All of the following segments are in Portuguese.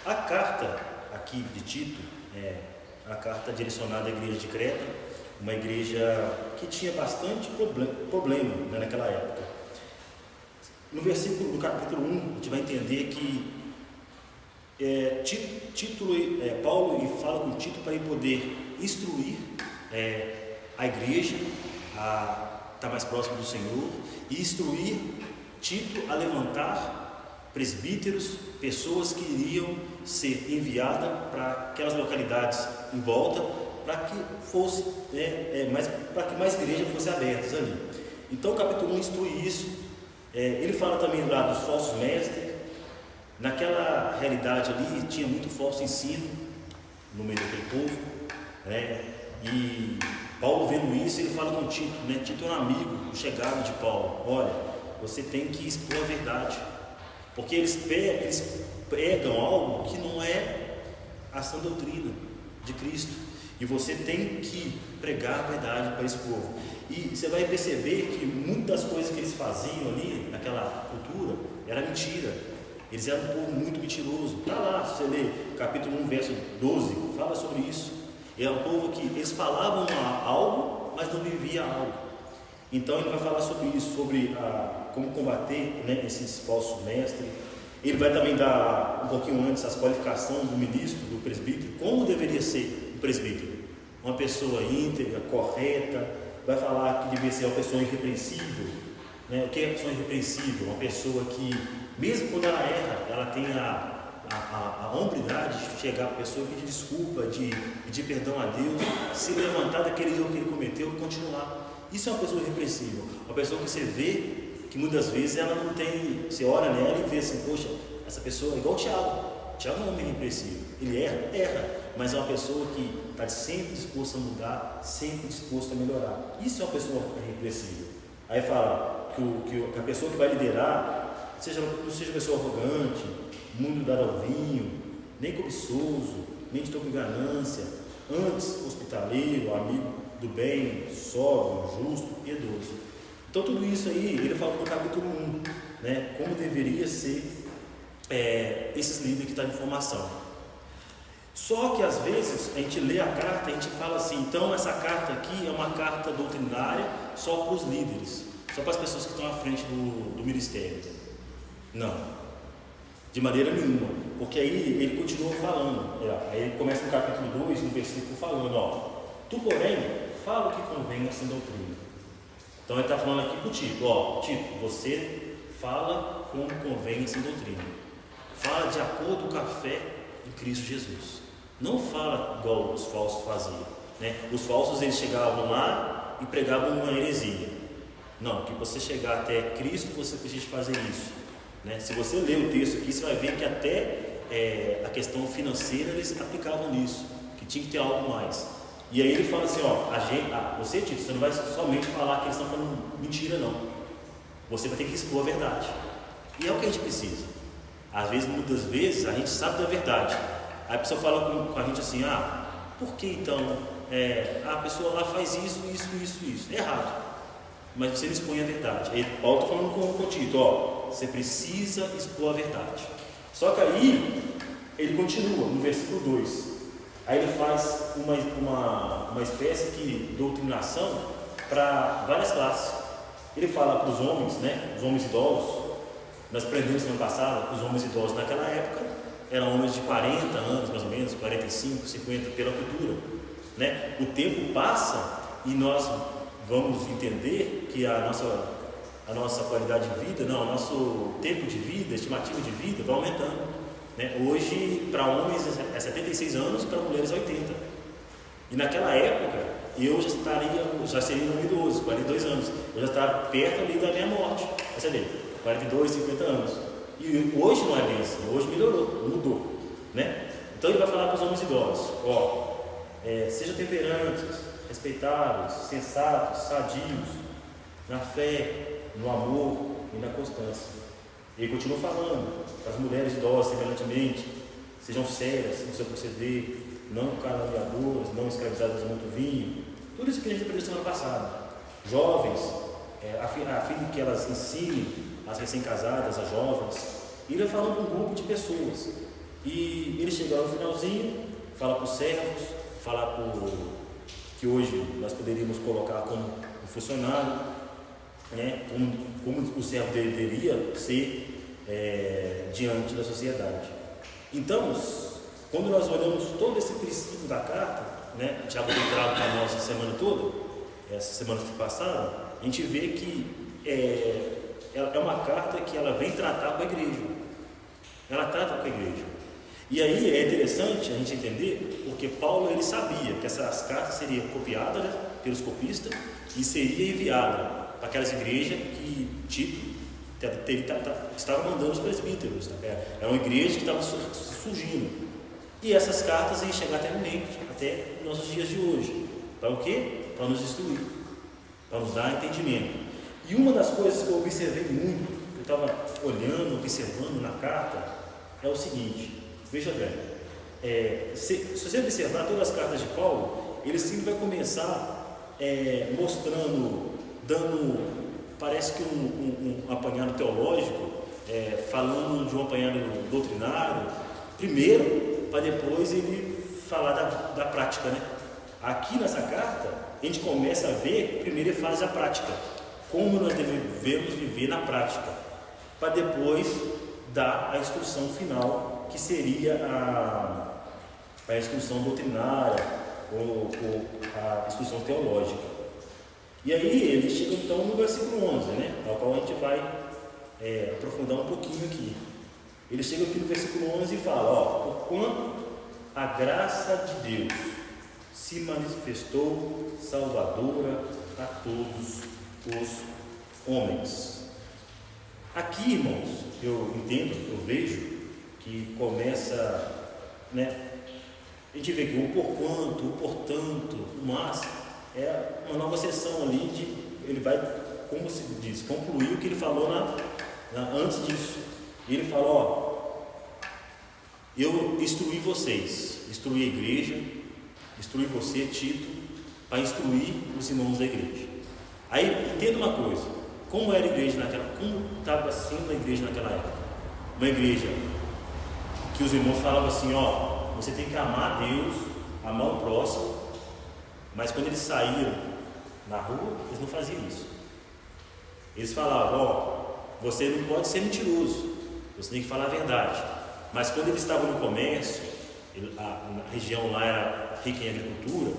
A carta aqui de Tito é a carta direcionada à igreja de Creta, uma igreja que tinha bastante problema, né, naquela época. No versículo do capítulo 1, a gente vai entender que Paulo fala com Tito para ele poder instruir a igreja a estar mais próximo do Senhor e instruir Tito a levantar presbíteros, pessoas que iriam ser enviadas para aquelas localidades em volta, para que fosse, para que mais igrejas fossem abertas ali. Então o capítulo 1 instrui isso. Ele fala também lá dos falsos mestres. Naquela realidade ali tinha muito falso ensino no meio daquele povo, né? E Paulo vendo isso, ele fala com Tito, né? Tito é um amigo, um chegado de Paulo. Olha, você tem que expor a verdade, porque eles pregam algo que não é a sã doutrina de Cristo, e você tem que pregar a verdade para esse povo. E você vai perceber que muitas das coisas que eles faziam ali naquela cultura era mentira. Eles eram um povo muito mentiroso. Está lá, se você ler capítulo 1, verso 12, fala sobre isso. É um povo que eles falavam algo, mas não viviam algo. Então ele vai falar sobre isso, sobre como combater, né, esses falsos mestres. Ele vai também dar um pouquinho antes as qualificações do ministro, do presbítero, como deveria ser um presbítero. Uma pessoa íntegra, correta. Vai falar que deveria ser uma pessoa irrepreensível, né? O que é uma pessoa irrepreensível? Uma pessoa que, mesmo quando ela erra, ela tem a hombridade de chegar para a pessoa e pedir desculpa, de pedir perdão a Deus, se levantar daquele erro que ele cometeu e continuar. Isso é uma pessoa irrepreensível, uma pessoa que você vê que muitas vezes ela não tem, você olha nela e vê assim, poxa, essa pessoa é igual o Tiago. Tiago não é um homem irrepreensível, ele erra, mas é uma pessoa que está sempre disposta a mudar, sempre disposta a melhorar. Isso é uma pessoa irrepreensível. Aí fala que a pessoa que vai liderar não seja uma pessoa arrogante, muito dada ao vinho, nem cobiçoso, nem de toda ganância, antes hospitaleiro, amigo do bem, sóbrio, justo, piedoso. Então tudo isso aí, ele fala no capítulo 1, né, como deveria ser esses líderes que estão em formação. Só que às vezes a gente lê a carta e a gente fala assim, então essa carta aqui é uma carta doutrinária só para os líderes, só para as pessoas que estão à frente do ministério. Não, de maneira nenhuma, porque aí ele continua falando, aí ele começa no capítulo 2, no versículo falando, tu porém, fala o que convém essa doutrina. Então ele está falando aqui para o Tito, Tito, você fala como convém essa doutrina, fala de acordo com a fé em Cristo Jesus. Não fala igual os falsos faziam, né? Os falsos eles chegavam lá e pregavam uma heresia. Não, que você chegar até Cristo você precisa fazer isso, né? Se você ler o texto aqui, você vai ver que até a questão financeira eles aplicavam nisso, que tinha que ter algo mais. E aí ele fala assim, você, Tito, você não vai somente falar que eles estão falando mentira, não. Você vai ter que expor a verdade. E é o que a gente precisa. Às vezes, muitas vezes, a gente sabe da verdade. Aí a pessoa fala com a gente assim, por que então a pessoa lá faz isso. É errado. Mas você não expõe a verdade. Aí Paulo está falando com o Tito, você precisa expor a verdade. Só que aí, ele continua no versículo 2. Aí ele faz uma espécie de doutrinação para várias classes. Ele fala para os homens, né, os homens idosos. Nós aprendemos semana passada que os homens idosos naquela época eram homens de 40 anos, mais ou menos, 45, 50, pela cultura, né? O tempo passa e nós vamos entender que a nossa qualidade de vida, o nosso tempo de vida, estimativa de vida vai aumentando, né? Hoje, para homens é 76 anos, para mulheres é 80. E naquela época, eu já seria um idoso, 42 anos, eu já estava perto ali da minha morte, você vê, 42, 50 anos. E hoje não é bem assim, hoje mudou, né? Então ele vai falar para os homens idosos, sejam temperantes, respeitáveis, sensatos, sadios, na fé, no amor e na constância. Ele continua falando para as mulheres idosas, semelhantemente, sejam sérias no seu proceder, não caluniadoras, não escravizadas a muito vinho. Tudo isso que a gente aprendeu semana passada. Jovens, a fim de que elas ensinem as recém-casadas, as jovens. E ele vai falando para um grupo de pessoas. E ele chega lá no finalzinho, fala para os servos, fala para que hoje nós poderíamos colocar como um funcionário, né, como o servo deveria ser diante da sociedade. Então, quando nós olhamos todo esse princípio da carta, né, Tiago tem trago para nós essa semana toda, essas semanas que passaram, a gente vê que é uma carta que ela vem tratar com a igreja. Ela trata com a igreja. E aí é interessante a gente entender, porque Paulo ele sabia que essas cartas seriam copiadas, né, pelos copistas e seria enviada para aquelas igrejas que Tito estava mandando os presbíteros. É uma igreja que estava surgindo. E essas cartas iam chegar até os nossos dias de hoje. Para o quê? Para nos instruir, para nos dar entendimento. E uma das coisas que eu observei muito, eu estava olhando, observando na carta, é o seguinte, veja bem, se você observar todas as cartas de Paulo, ele sempre vai começar mostrando, parece que um apanhado teológico, falando de um apanhado doutrinário, primeiro, para depois ele falar da prática, né? Aqui nessa carta, a gente começa a ver, primeiro ele faz a prática, como nós devemos viver na prática, para depois dar a instrução final, que seria a instrução doutrinária ou a instrução teológica. E aí ele chega então no versículo 11, né, ao qual a gente vai aprofundar um pouquinho aqui. Ele chega aqui no versículo 11 e fala, porquanto a graça de Deus se manifestou salvadora a todos os homens. Aqui, irmãos, eu entendo, eu vejo que começa, né, a gente vê que o porquanto, o portanto, o mas, é uma nova sessão ali, ele vai, como se diz, concluir o que ele falou antes disso. Ele fala, eu instruí vocês, instruí a igreja, instruí você, Tito, para instruir os irmãos da igreja. Aí, entenda uma coisa, como era a igreja como estava sendo a igreja naquela época? Uma igreja que os irmãos falavam assim, você tem que amar a Deus, amar o próximo, mas quando eles saíam na rua, eles não faziam isso. Eles falavam, você não pode ser mentiroso, você tem que falar a verdade. Mas quando eles estavam no comércio, a região lá era rica em agricultura,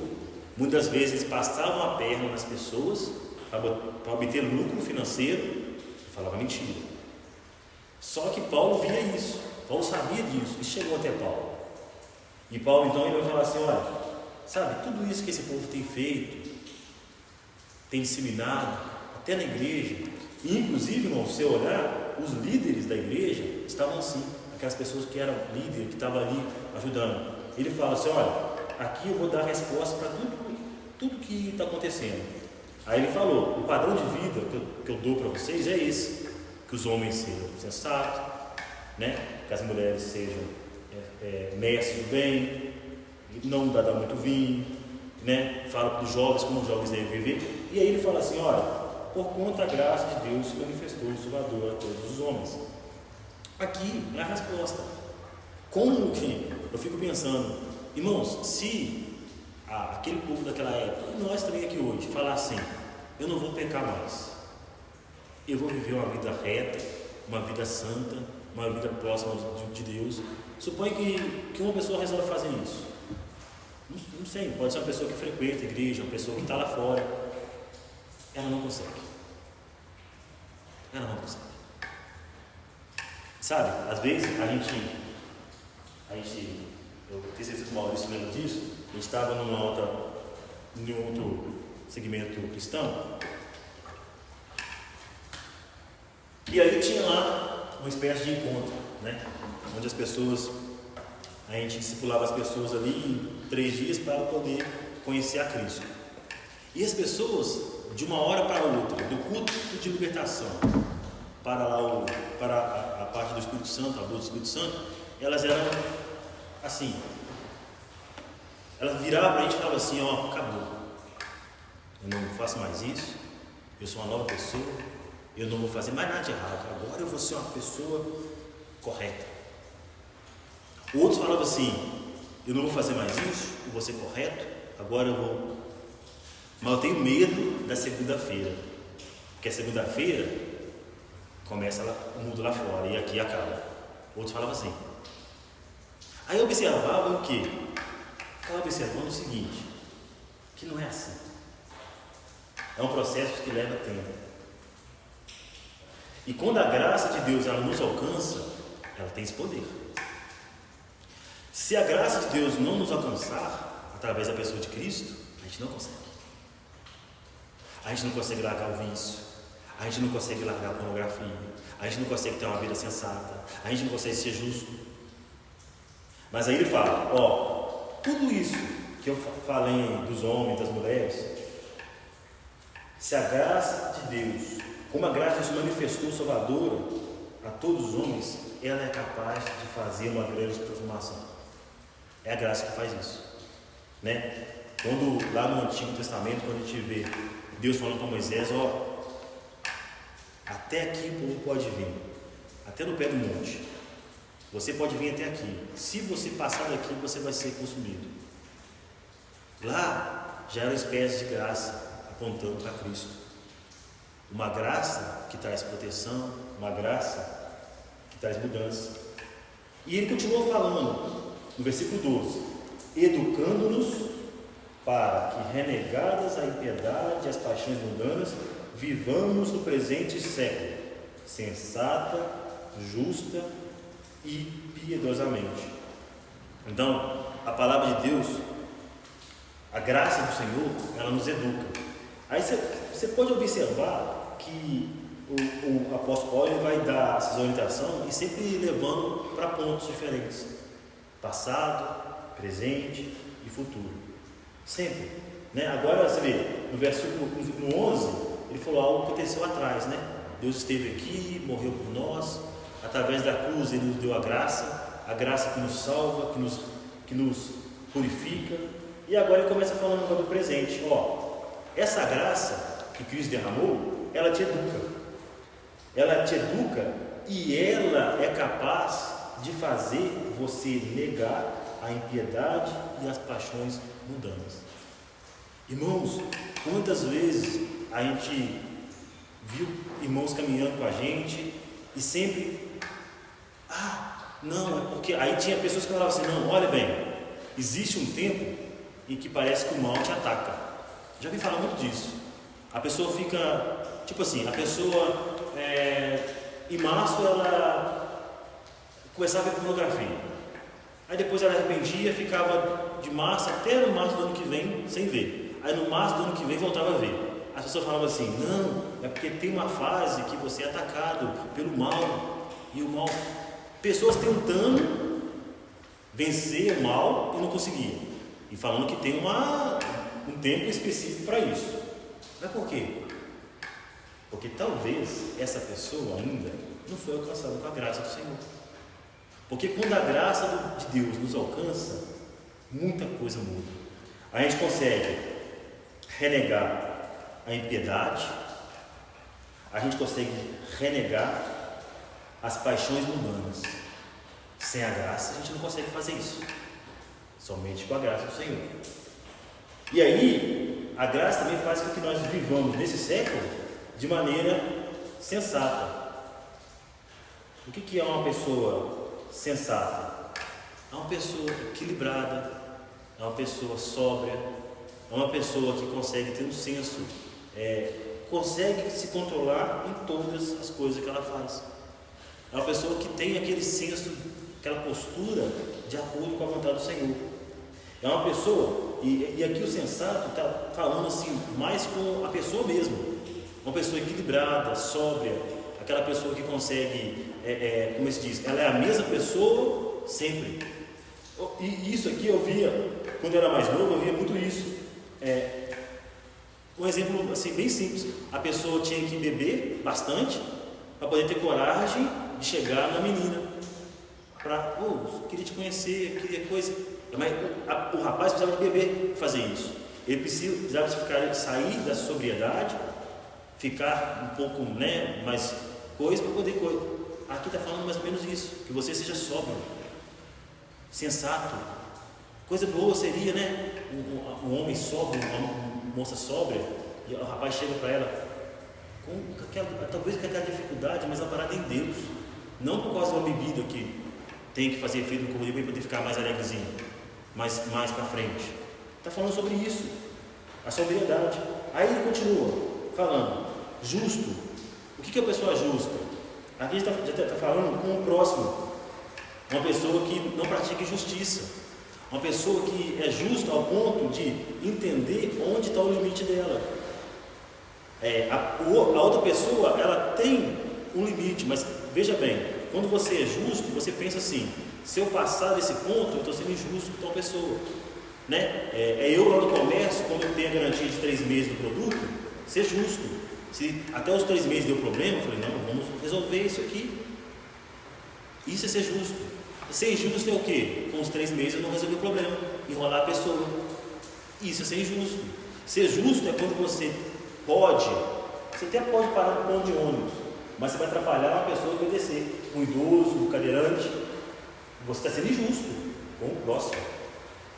muitas vezes eles passavam a perna nas pessoas para obter lucro financeiro e falava mentira. Só que Paulo via isso, Paulo sabia disso e chegou até Paulo. E Paulo então ele vai falar assim, sabe, tudo isso que esse povo tem feito, tem disseminado, até na igreja, e inclusive, irmão, se você olhar, os líderes da igreja estavam assim, aquelas pessoas que eram líderes, que estavam ali ajudando. Ele fala assim, aqui eu vou dar resposta para tudo que está acontecendo. Aí ele falou, o padrão de vida que eu dou para vocês é esse, que os homens sejam sensatos, né? Que as mulheres sejam mestres do bem, não dá muito vinho, né? Fala para os jovens como os jovens devem viver. E aí ele fala assim, por conta da graça de Deus se manifestou o Salvador a todos os homens. Aqui é a resposta. Como que eu fico pensando, irmãos, se aquele povo daquela época, nós também aqui hoje, falar assim, eu não vou pecar mais, eu vou viver uma vida reta, uma vida santa, uma vida próxima de Deus. Suponha que uma pessoa resolve fazer isso. Não sei, pode ser uma pessoa que frequenta a igreja, uma pessoa que está lá fora. Ela não consegue. Sabe, às vezes a gente eu tenho certeza que o Maurício lembra disso, a gente estava em um outro segmento cristão, e aí tinha lá uma espécie de encontro, né? Onde a gente discipulava as pessoas ali em 3 dias para poder conhecer a Cristo. E as pessoas, de uma hora para outra, do culto de libertação para a parte do Espírito Santo, a luz do Espírito Santo, elas eram assim, elas viravam para a gente e falavam assim, acabou, eu não faço mais isso, eu sou uma nova pessoa, eu não vou fazer mais nada de errado, agora eu vou ser uma pessoa correta. Outros falavam assim: eu não vou fazer mais isso, eu vou ser correto, agora eu vou. Mas eu tenho medo da segunda-feira, porque a segunda-feira começa lá, o mundo lá fora e aqui acaba. Outros falavam assim. Aí eu observava o quê? Estava observando o seguinte, que não é assim. É um processo que leva tempo. E quando a graça de Deus ela nos alcança, ela tem esse poder. Se a graça de Deus não nos alcançar, através da pessoa de Cristo, a gente não consegue. A gente não consegue largar o vício, a gente não consegue largar a pornografia, a gente não consegue ter uma vida sensata, a gente não consegue ser justo. Mas aí ele fala, tudo isso que eu falei dos homens, das mulheres, se a graça de Deus, como a graça se manifestou salvadora a todos os homens, ela é capaz de fazer uma grande transformação. É a graça que faz isso, né? Quando lá no Antigo Testamento, quando a gente vê Deus falando com Moisés, até aqui o povo pode vir, até no pé do monte, você pode vir até aqui, se você passar daqui você vai ser consumido. Lá já era uma espécie de graça apontando para Cristo, uma graça que traz proteção, uma graça que traz mudança. E ele continuou falando no versículo 12: educando-nos para que, renegadas a impiedade e as paixões mundanas, vivamos no presente século, sensata, justa e piedosamente. Então, a palavra de Deus, a graça do Senhor, ela nos educa. Aí você pode observar que o apóstolo Paulo ele vai dar essa orientação e sempre levando para pontos diferentes: passado, presente e futuro. Sempre, né? Agora você vê, no versículo no 11, ele falou algo que aconteceu atrás, né? Deus esteve aqui, morreu por nós, através da cruz ele nos deu a graça que nos salva, que nos purifica. E agora ele começa falando agora do presente. Essa graça que Cristo derramou, ela te educa e ela é capaz de fazer você negar a impiedade e as paixões mundanas. Irmãos, quantas vezes a gente viu irmãos caminhando com a gente e sempre, não, é porque aí tinha pessoas que falavam assim: não, olha bem, existe um tempo em que parece que o mal te ataca. Já ouvi falar muito disso. A pessoa fica, tipo assim, a pessoa em março ela começava a ver pornografia, aí depois ela arrependia, ficava de março até no março do ano que vem sem ver, aí no março do ano que vem voltava a ver. As pessoas falavam assim: não, é porque tem uma fase que você é atacado pelo mal, e o mal, pessoas tentando vencer o mal e não conseguiam, e falando que tem um tempo específico para isso. Mas por quê? Porque talvez essa pessoa ainda não foi alcançada com a graça do Senhor. Porque quando a graça de Deus nos alcança, muita coisa muda. A gente consegue renegar a impiedade, a gente consegue renegar as paixões mundanas. Sem a graça a gente não consegue fazer isso, somente com a graça do Senhor. E aí a graça também faz com que nós vivamos nesse século de maneira sensata. O que é uma pessoa sensata? É uma pessoa equilibrada, é uma pessoa sóbria, é uma pessoa que consegue ter um senso, consegue se controlar em todas as coisas que ela faz. É uma pessoa que tem aquele senso, aquela postura de acordo com a vontade do Senhor. É uma pessoa, e aqui o sensato está falando assim, mais com a pessoa mesmo, uma pessoa equilibrada, sóbria, aquela pessoa que consegue, como se diz, ela é a mesma pessoa sempre. E isso aqui eu via, quando eu era mais novo, eu via muito isso. Um exemplo assim, bem simples: a pessoa tinha que beber bastante para poder ter coragem de chegar na menina, para, queria te conhecer, queria coisa. Mas o rapaz precisava de beber para fazer isso. Ele precisava sair da sobriedade, ficar um pouco, mais coisa para poder coisa. Aqui está falando mais ou menos isso, que você seja sóbrio. sensato. Coisa boa seria, né? Um homem sóbrio, uma moça sóbria, e o rapaz chega para ela com aquela, talvez com aquela dificuldade, mas a parada em Deus. Não por causa de uma bebida que tem que fazer efeito no corpo dele para poder ficar mais alegrezinho, mais para frente. Está falando sobre isso, a sobriedade. Aí ele continua falando, justo. O que é a pessoa justa? Aqui já está falando com o próximo. Uma pessoa que não pratica injustiça. Uma pessoa que é justa ao ponto de entender onde está o limite dela. A outra pessoa, ela tem um limite, mas veja bem, quando você é justo, você pensa assim, se eu passar desse ponto, eu estou sendo injusto com tal pessoa. Né? Eu lá no comércio, quando eu tenho a garantia de 3 meses do produto, ser justo. Se até os 3 meses deu problema, eu falei, não, vamos resolver isso aqui. Isso é ser justo. Ser injusto é o quê? Com os 3 meses eu não resolvi o problema, enrolar a pessoa. Isso é ser injusto. Ser justo é quando você até pode parar no ponto de ônibus, mas você vai atrapalhar uma pessoa que vai descer, um idoso, um cadeirante. Você está sendo injusto com o próximo.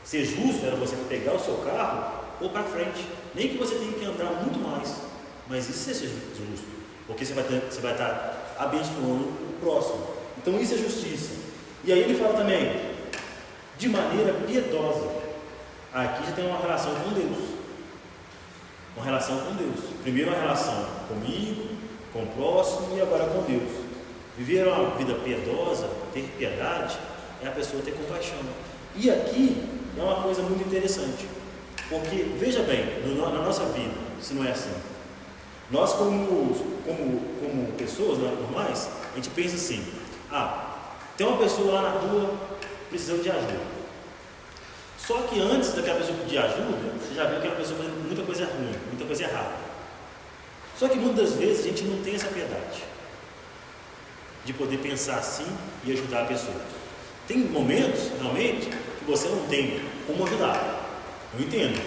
Ser justo era você pegar o seu carro ou para frente, nem que você tenha que andar muito mais, mas isso é ser justo, porque você vai estar abençoando o próximo. Então isso é justiça. E aí ele fala também, de maneira piedosa. Aqui já tem uma relação com Deus. Uma relação com Deus. Primeiro uma relação comigo, com o próximo e agora com Deus. Viver uma vida piedosa, ter piedade, é a pessoa ter compaixão. E aqui é uma coisa muito interessante, porque veja bem, na nossa vida, se não é assim, nós como pessoas normais, a gente pensa assim, tem uma pessoa lá na rua precisando de ajuda. Só que antes daquela pessoa pedir ajuda, você já viu que aquela pessoa fazendo muita coisa ruim, muita coisa errada. Só que muitas vezes a gente não tem essa piedade de poder pensar assim e ajudar a pessoa. Tem momentos, realmente, que você não tem como ajudar. Eu entendo.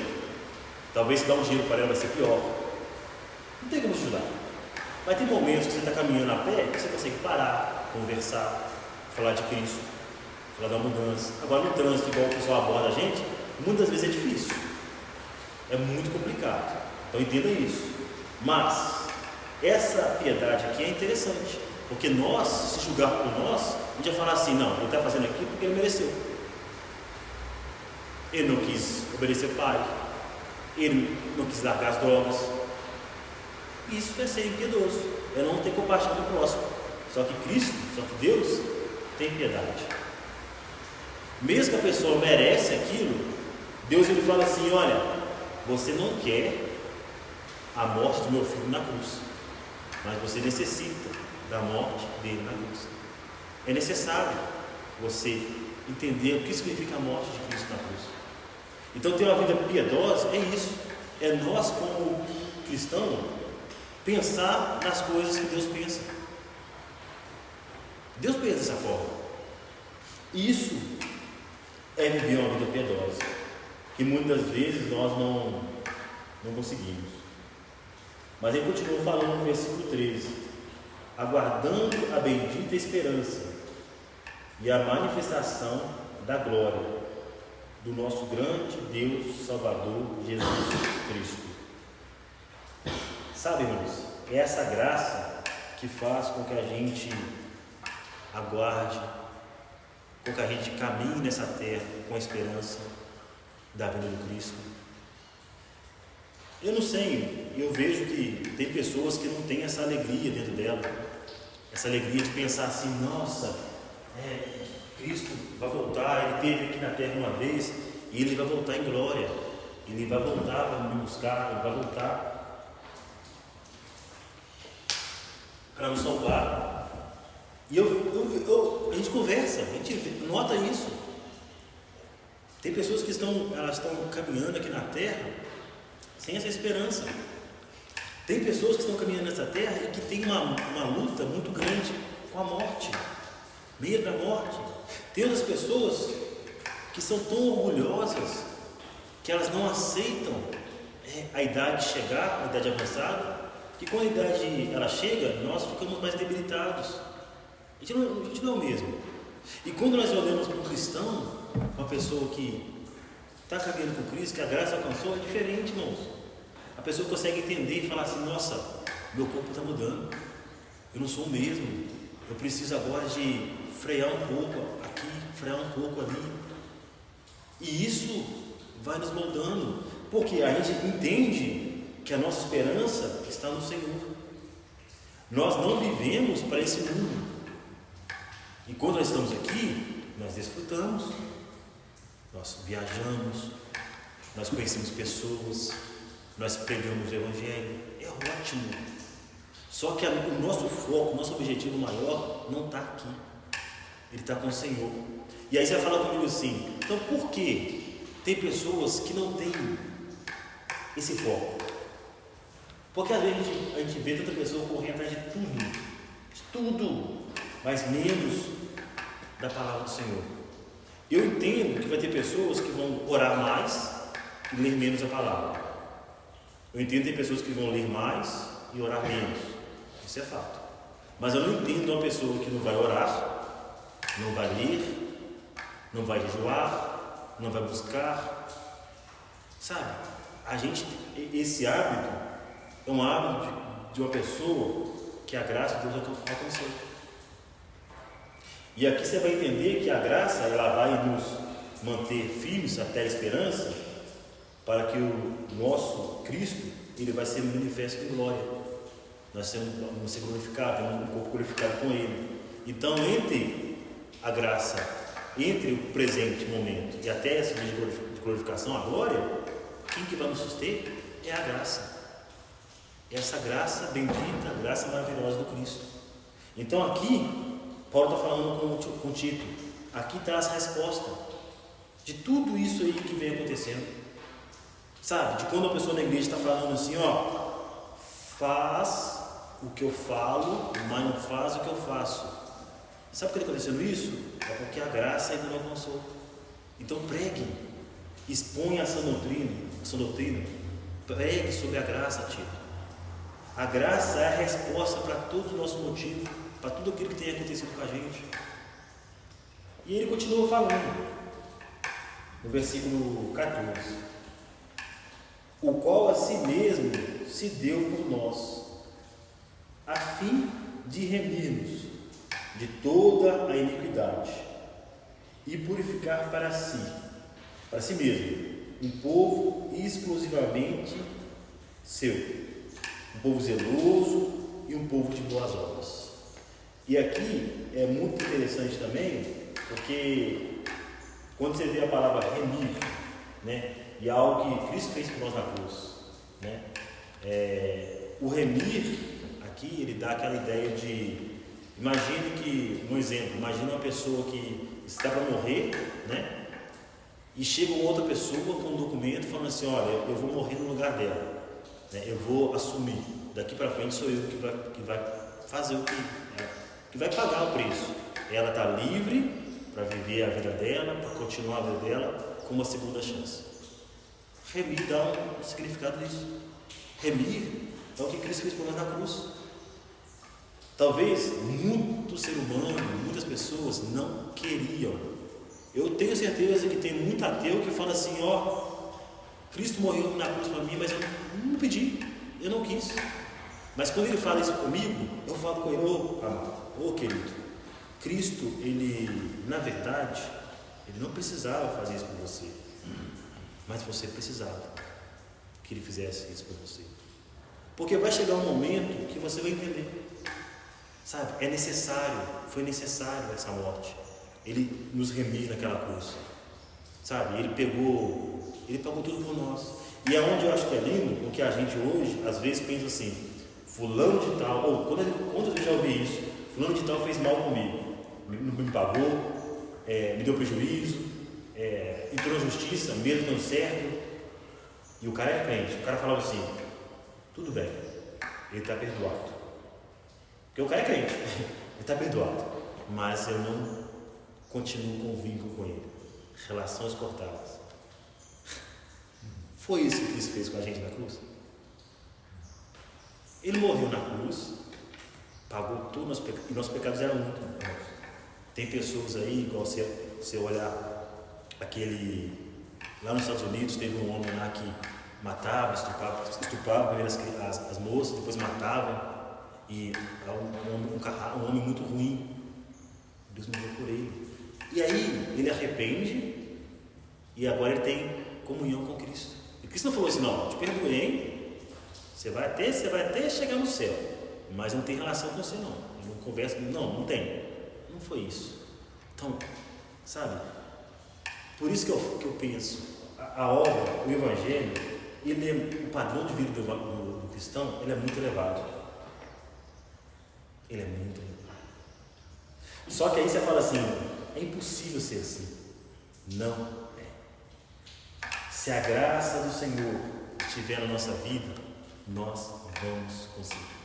Talvez se dar um giro para ela vai ser pior. Não tem como ajudar. Mas tem momentos que você está caminhando a pé que você consegue parar, conversar, falar de Cristo, falar da mudança. Agora no trânsito, igual o pessoal aborda a gente, muitas vezes é difícil. É muito complicado. Então entenda isso. Mas essa piedade aqui é interessante. Porque nós, se julgar por nós, a gente vai falar assim, não, ele está fazendo aquilo porque ele mereceu. Ele não quis obedecer o pai, ele não quis largar as drogas. Isso é ser impiedoso, é não ter compaixão do próximo. Só que Cristo, só que Deus tem piedade. Mesmo que a pessoa merece aquilo, Deus ele fala assim, olha, você não quer a morte do meu filho na cruz, mas você necessita da morte dele na cruz. É necessário você entender o que significa a morte de Cristo na cruz. Então ter uma vida piedosa é isso, é nós como cristãos pensar nas coisas que Deus pensa. Deus pensa dessa forma. Isso é viver uma vida piedosa, que muitas vezes nós não conseguimos. Mas ele continua falando no versículo 13, aguardando a bendita esperança e a manifestação da glória do nosso grande Deus Salvador Jesus Cristo. Sabe, irmãos, é essa graça que faz com que a gente aguarde, com que a gente caminhe nessa terra com a esperança da vinda do Cristo. Eu não sei, eu vejo que tem pessoas que não têm essa alegria dentro dela, essa alegria de pensar assim, nossa, Cristo vai voltar, Ele esteve aqui na terra uma vez, e Ele vai voltar em glória, Ele vai voltar para me buscar, Ele vai voltar para nos salvar. E a gente conversa, a gente nota isso. Tem pessoas que estão caminhando aqui na terra sem essa esperança. Tem pessoas que estão caminhando nessa terra e que tem uma luta muito grande com a morte, medo da morte. Tem outras pessoas que são tão orgulhosas que elas não aceitam a idade chegar, a idade avançada, que quando a idade ela chega, nós ficamos mais debilitados. A gente não é o mesmo. E quando nós olhamos para um cristão, uma pessoa que está caminhando com Cristo, que a graça alcançou, é diferente, irmãos. A pessoa consegue entender e falar assim: nossa, meu corpo está mudando, eu não sou o mesmo, eu preciso agora de frear um pouco aqui, frear um pouco ali. E isso vai nos moldando, porque a gente entende que a nossa esperança está no Senhor. Nós não vivemos para esse mundo. E quando nós estamos aqui, nós desfrutamos, nós viajamos, nós conhecemos pessoas, nós pregamos o Evangelho, é ótimo. Só que o nosso foco, o nosso objetivo maior não está aqui, ele está com o Senhor. E aí você vai falar comigo assim: então por que tem pessoas que não têm esse foco? Porque às vezes a gente vê tanta pessoa correndo atrás de tudo, mas menos da palavra do Senhor. Eu entendo que vai ter pessoas que vão orar mais e ler menos a palavra. Eu entendo que tem pessoas que vão ler mais e orar menos. Isso é fato. Mas eu não entendo uma pessoa que não vai orar, não vai ler, não vai jejuar, não vai buscar. Sabe? Esse hábito é um hábito de uma pessoa que a graça de Deus alcançou. E aqui você vai entender que a graça, ela vai nos manter firmes até a esperança, para que o nosso Cristo, ele vai ser manifesto em glória. Nós vamos ser glorificados, temos um corpo glorificado com ele. Então, entre a graça, entre o presente momento e até esse dia de glorificação, a glória, quem que vai nos suster é a graça. Essa graça bendita, a graça maravilhosa do Cristo. Então aqui, Paulo está falando com Tito, aqui está as respostas de tudo isso aí que vem acontecendo. Sabe, de quando a pessoa na igreja está falando assim: faz o que eu falo, mas não faz o que eu faço. Sabe por que está acontecendo isso? É porque a graça ainda não alcançou. Então pregue, exponha essa doutrina, pregue sobre a graça, Tito. A graça é a resposta para todo o nosso motivo, para tudo aquilo que tem acontecido com a gente. E ele continua falando, no versículo 14: o qual a si mesmo se deu por nós, a fim de remir-nos de toda a iniquidade e purificar para si mesmo, um povo exclusivamente seu, um povo zeloso e um povo de boas obras. E aqui é muito interessante também, porque quando você vê a palavra remir, né, e é algo que Cristo fez por nós na cruz, né, o remir aqui, ele dá aquela ideia de, imagina uma pessoa que está para morrer, né, e chega uma outra pessoa com um documento falando assim: olha, eu vou morrer no lugar dela, né, eu vou assumir, daqui para frente sou eu que vai fazer o que vai pagar o preço. Ela está livre para viver a vida dela, para continuar a vida dela com uma segunda chance. Remir dá um significado disso. Remir é o que Cristo fez por nós na cruz. Talvez muito ser humano, muitas pessoas não queriam. Eu tenho certeza que tem muito ateu que fala assim: Cristo morreu na cruz para mim, mas eu não pedi, eu não quis. Mas quando ele fala isso comigo, eu falo com ele: amado, querido, Cristo, ele, na verdade, ele não precisava fazer isso por você, mas você precisava que ele fizesse isso por você. Porque vai chegar um momento que você vai entender, sabe? Foi necessário essa morte. Ele nos remiu naquela cruz, sabe? Ele pagou tudo por nós. E é onde eu acho que é lindo, porque a gente hoje, às vezes, pensa assim: fulano de tal, ou quando eu já ouvi isso, fulano de tal fez mal comigo, me pagou, me deu prejuízo, entrou na justiça, mesmo dando certo, e o cara é crente. O cara falava assim: tudo bem, ele está perdoado, porque o cara é crente, ele está perdoado, mas eu não continuo com o vínculo com ele, relações cortadas. Foi isso que Cristo fez com a gente na cruz. Ele morreu na cruz, pagou tudo, e nossos pecados eram muito. Tem pessoas aí, igual você olhar aquele. Lá nos Estados Unidos teve um homem lá que matava, estuprava primeiro as moças, depois matava. E um homem muito ruim. Deus morreu por ele. E aí ele arrepende e agora ele tem comunhão com Cristo. E Cristo não falou assim, não, te perdoei, você vai até chegar no céu, mas não tem relação com você não. Não conversa, não tem. Não foi isso. Então, sabe, por isso que eu penso, a obra, o Evangelho, o padrão de vida do cristão, ele é muito elevado. Ele é muito elevado. Só que aí você fala assim, é impossível ser assim. Não é. Se a graça do Senhor estiver na nossa vida, nós vamos conseguir.